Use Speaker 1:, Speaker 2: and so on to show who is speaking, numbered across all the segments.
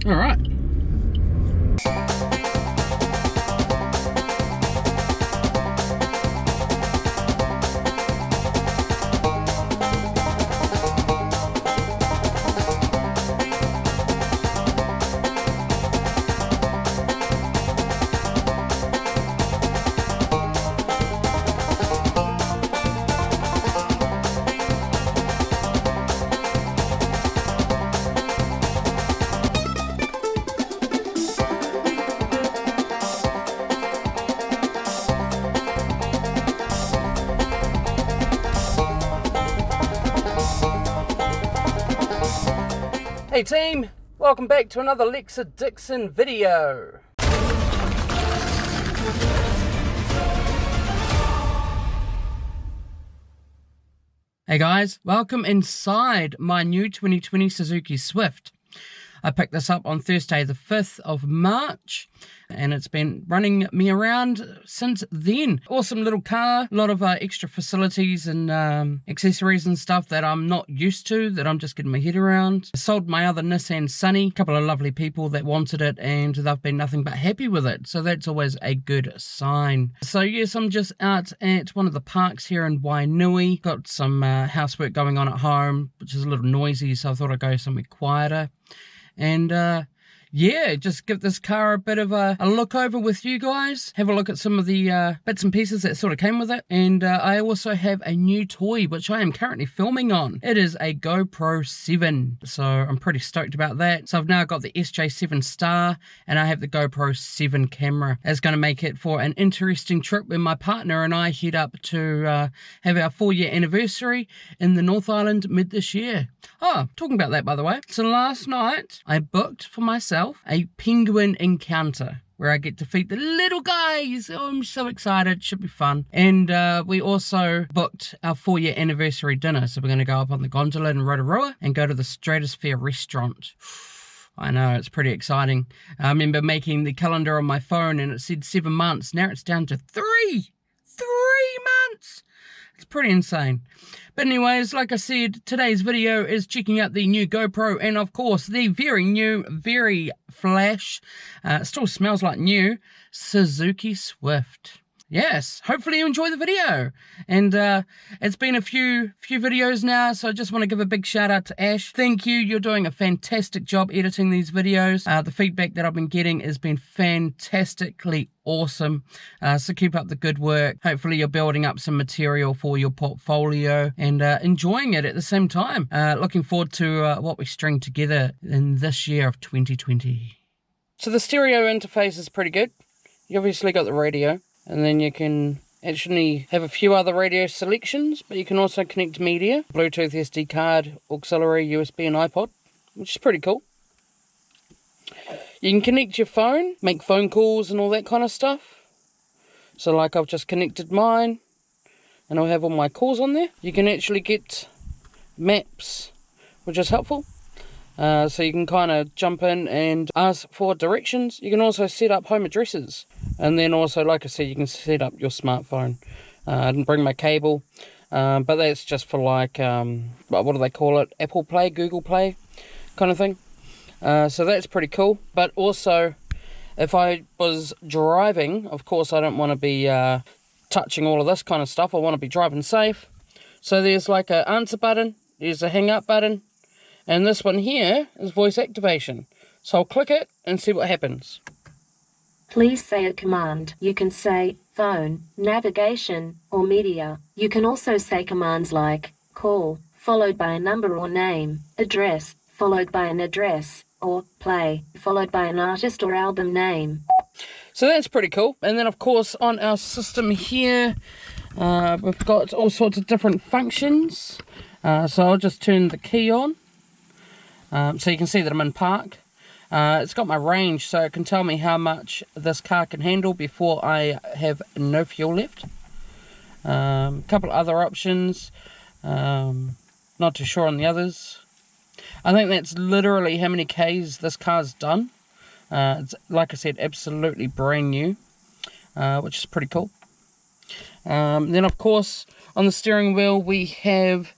Speaker 1: All right. Hey team, welcome back to another LEXA DIXON video. Hey guys, welcome inside my new 2020 Suzuki Swift. I picked this up on Thursday the 5th of March and it's been running me around since then. Awesome little car, a lot of extra facilities and accessories and stuff that I'm not used to, that I'm just getting my head around. I sold my other Nissan Sunny, a couple of lovely people that wanted it and they've been nothing but happy with it, so that's always a good sign. So yes, I'm just out at one of the parks here in Wainui. Got some housework going on at home, which is a little noisy, so I thought I'd go somewhere quieter. And yeah, just give this car a bit of a look over with you guys. Have a look at some of the bits and pieces that sort of came with it. And I also have a new toy, which I am currently filming on. It is a GoPro 7. So I'm pretty stoked about that. So I've now got the SJ7 Star and I have the GoPro 7 camera. It's going to make it for an interesting trip when my partner and I head up to have our 4-year anniversary in the North Island mid this year. Oh, talking about that by the way. So last night I booked for myself a penguin encounter where I get to feed the little guys. Oh, I'm so excited. Should be fun. And we also booked our 4-year anniversary dinner. So we're going to go up on the gondola in Rotorua and go to the Stratosphere restaurant. I know, it's pretty exciting. I remember making the calendar on my phone and it said 7 months. Now it's down to 3 months. It's pretty insane. But anyways, like I said, today's video is checking out the new GoPro and of course the very new, very flash, still smells like new, Suzuki Swift. Yes, hopefully you enjoy the video. And it's been a few videos now, so I just want to give a big shout out to Ash. Thank you, you're doing a fantastic job editing these videos. The feedback that I've been getting has been fantastically awesome. So keep up the good work. Hopefully you're building up some material for your portfolio and enjoying it at the same time. Looking forward to what we string together in this year of 2020. So the stereo interface is pretty good. You obviously got the radio. And then you can actually have a few other radio selections, but you can also connect media, Bluetooth, SD card, auxiliary, USB and iPod, which is pretty cool. You can connect your phone, make phone calls and all that kind of stuff. So like I've just connected mine and I'll have all my calls on there. You can actually get maps, which is helpful. So you can kind of jump in and ask for directions. You can also set up home addresses. And then also, like I said, you can set up your smartphone. I didn't bring my cable, but that's just for like, what do they call it? Apple Play, Google Play kind of thing. So that's pretty cool. But also, if I was driving, of course I don't want to be touching all of this kind of stuff. I want to be driving safe. So there's like an answer button. There's a hang up button. And this one here is voice activation. So I'll click it and see what happens.
Speaker 2: Please say a command. You can say phone, navigation, or media. You can also say commands like call, followed by a number or name, address, followed by an address, or play, followed by an artist or album name.
Speaker 1: So that's pretty cool. And then of course on our system here, we've got all sorts of different functions. So I'll just turn the key on. So you can see that I'm in park. It's got my range, so it can tell me how much this car can handle before I have no fuel left. A couple of other options. Not too sure on the others. I think that's literally how many Ks this car's done. It's, like I said, absolutely brand new, which is pretty cool. Then, of course, on the steering wheel, we have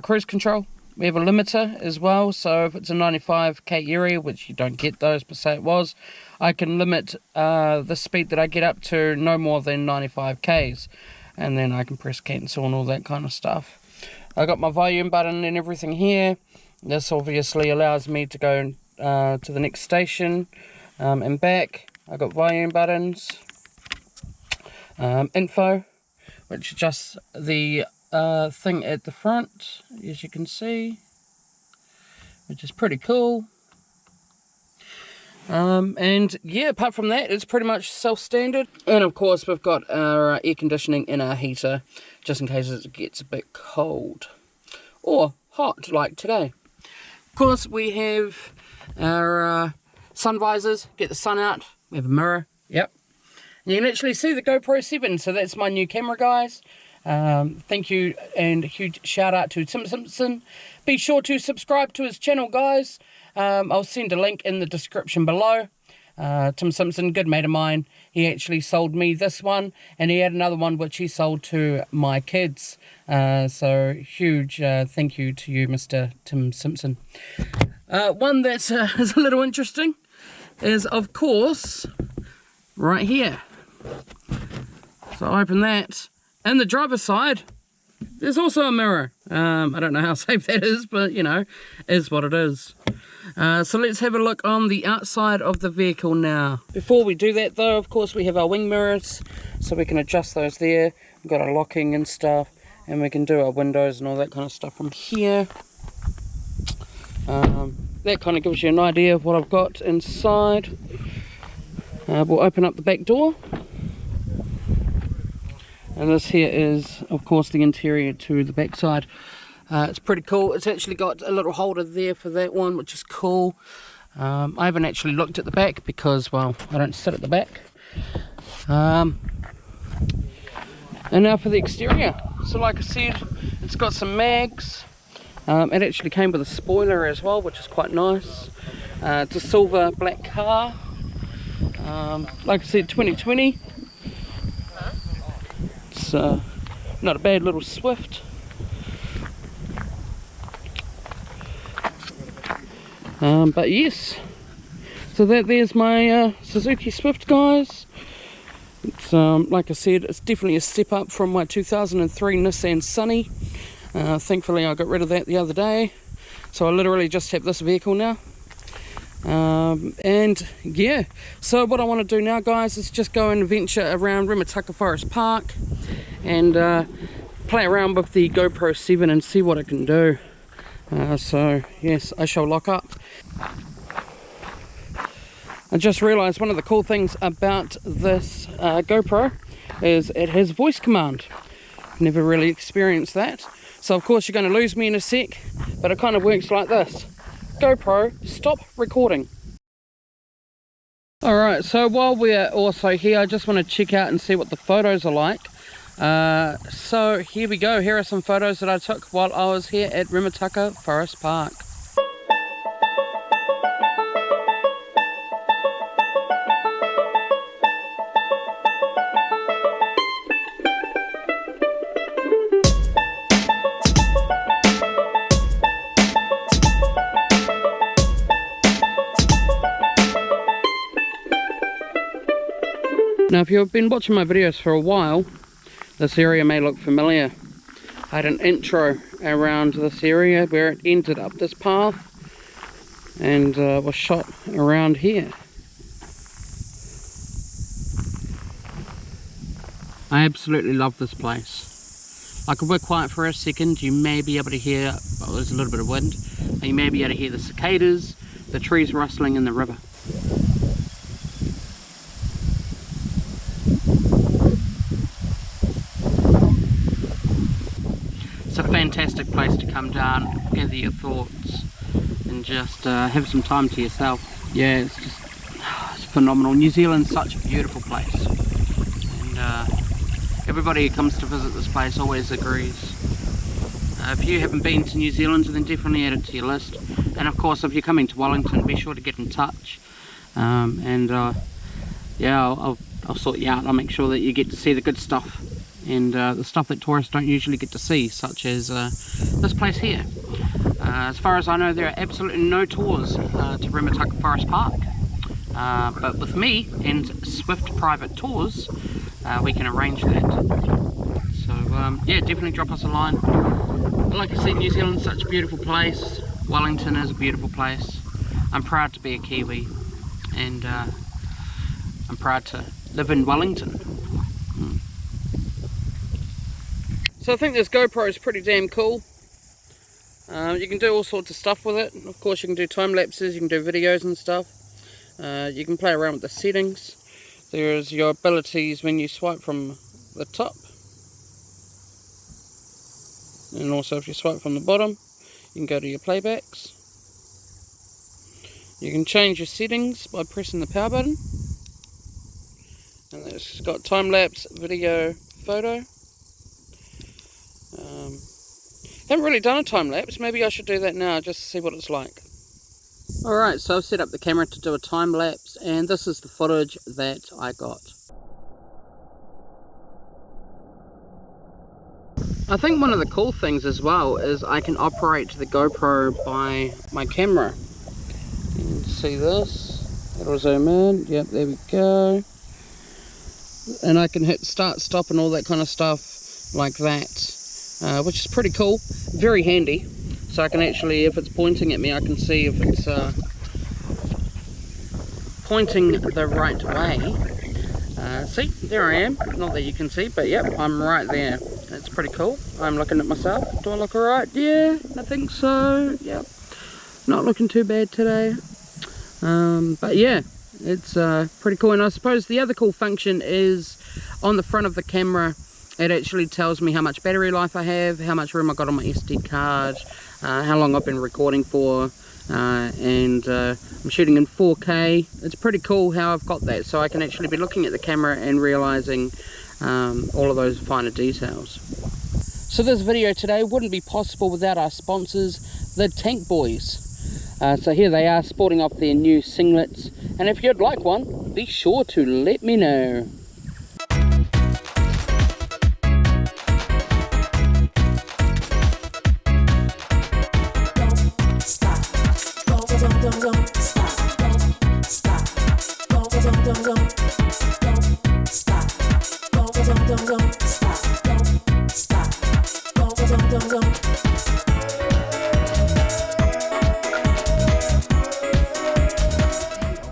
Speaker 1: cruise control. we have a limiter as well, so if it's a 95k area, which you don't get those, but say it was, I can limit the speed that I get up to no more than 95k's, and then I can press cancel and all that kind of stuff. I got my volume button and everything here. This obviously allows me to go to the next station and back. I got volume buttons, info, which is just the thing at the front, as you can see, which is pretty cool. And yeah, apart from that, it's pretty much self-standard. And of course, we've got our air conditioning and our heater, just in case it gets a bit cold or hot, like today. Of course, we have our sun visors, get the sun out. We have a mirror, yep. You can actually see the GoPro 7, so that's my new camera, guys. Thank you, and a huge shout out to Tim Simpson. Be sure to subscribe to his channel, guys. I'll send a link in the description below. Tim Simpson, good mate of mine. He actually sold me this one, and he had another one which he sold to my kids. So huge thank you to you, Mr. Tim Simpson. One that is a little interesting is, of course, right here. So I open that, and the driver's side, there's also a mirror. I don't know how safe that is, but you know, is what it is. So let's have a look on the outside of the vehicle now. Before we do that though, of course, we have our wing mirrors, so we can adjust those there. We've got our locking and stuff, and we can do our windows and all that kind of stuff from here. That kind of gives you an idea of what I've got inside. We'll open up the back door. And this here is, of course, the interior to the back side. It's pretty cool. It's actually got a little holder there for that one, which is cool. I haven't actually looked at the back because, well, I don't sit at the back. And now for the exterior. So like I said, it's got some mags. It actually came with a spoiler as well, which is quite nice. It's a silver black car. Like I said, 2020. It's not a bad little Swift. But yes, so there's my Suzuki Swift, guys. It's like I said, it's definitely a step up from my 2003 Nissan Sunny. Thankfully I got rid of that the other day, so I literally just have this vehicle now. And yeah, so what I want to do now, guys, is just go and venture around Rimutaka Forest Park and play around with the GoPro 7 and see what it can do. So yes, I shall lock up. I just realized one of the cool things about this GoPro is it has voice command. Never really experienced that. So of course you're going to lose me in a sec, but it kind of works like this. GoPro, stop recording. Alright, so while we're also here, I just want to check out and see what the photos are like. So here we go. Here are some photos that I took while I was here at Rimutaka Forest Park. Now if you've been watching my videos for a while, this area may look familiar. I had an intro around this area where it ended up this path and was shot around here. I absolutely love this place. Like if we're quiet for a second, you may be able to hear, well, there's a little bit of wind, and you may be able to hear the cicadas, the trees rustling in the river. It's a fantastic place to come down, gather your thoughts, and just have some time to yourself. Yeah, it's phenomenal. New Zealand's such a beautiful place, and everybody who comes to visit this place always agrees. If you haven't been to New Zealand, then definitely add it to your list. And of course, if you're coming to Wellington, be sure to get in touch. Yeah, I'll sort you out. I'll make sure that you get to see the good stuff and the stuff that tourists don't usually get to see, such as this place here. As far as I know, there are absolutely no tours to Rimutaka Forest Park, but with me and Swift Private Tours, we can arrange that. So yeah, definitely drop us a line. Like I said, New Zealand's such a beautiful place. Wellington is a beautiful place. I'm proud to be a Kiwi, and I'm proud to live in Wellington. So I think this GoPro is pretty damn cool. You can do all sorts of stuff with it. Of course, you can do time lapses, you can do videos and stuff. You can play around with the settings. There's your abilities when you swipe from the top, and also if you swipe from the bottom, you can go to your playbacks. You can change your settings by pressing the power button, and it's got time lapse, video, photo. Haven't really done a time lapse. Maybe I should do that now just to see what it's like. Alright, so I've set up the camera to do a time lapse, and this is the footage that I got. I think one of the cool things as well is I can operate the GoPro by my camera. You can see this. It'll zoom in. Yep, there we go. And I can hit start, stop and all that kind of stuff like that, which is pretty cool. Very handy. So I can actually, if it's pointing at me, I can see if it's pointing the right way. See, there I am. Not that you can see, but yep, I'm right there. That's pretty cool. I'm looking at myself. Do I look alright? Yeah, I think so. Yep. Not looking too bad today. But yeah, it's pretty cool. And I suppose the other cool function is on the front of the camera, it actually tells me how much battery life I have, how much room I got on my SD card, how long I've been recording for, and I'm shooting in 4K. It's pretty cool how I've got that, so I can actually be looking at the camera and realizing all of those finer details. So this video today wouldn't be possible without our sponsors, the Tank Boys. So here they are sporting off their new singlets, and if you'd like one, be sure to let me know.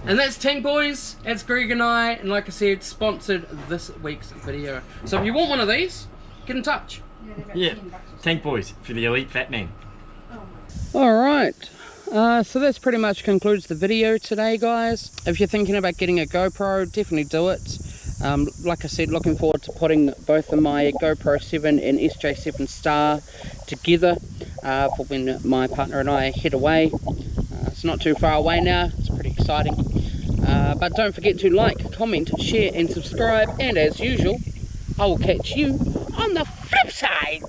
Speaker 1: And that's Tank Boys, that's Greg and I, and like I said, sponsored this week's video. So if you want one of these, get in touch.
Speaker 3: Yeah, Tank Boys for the elite fat man.
Speaker 1: Alright, so that's pretty much concludes the video today, guys. If you're thinking about getting a GoPro, definitely do it. Like I said, looking forward to putting both of my GoPro 7 and SJ7 Star together for when my partner and I head away. It's not too far away now, it's pretty exciting. But don't forget to like, comment, share and subscribe, and as usual, I will catch you on the flip side.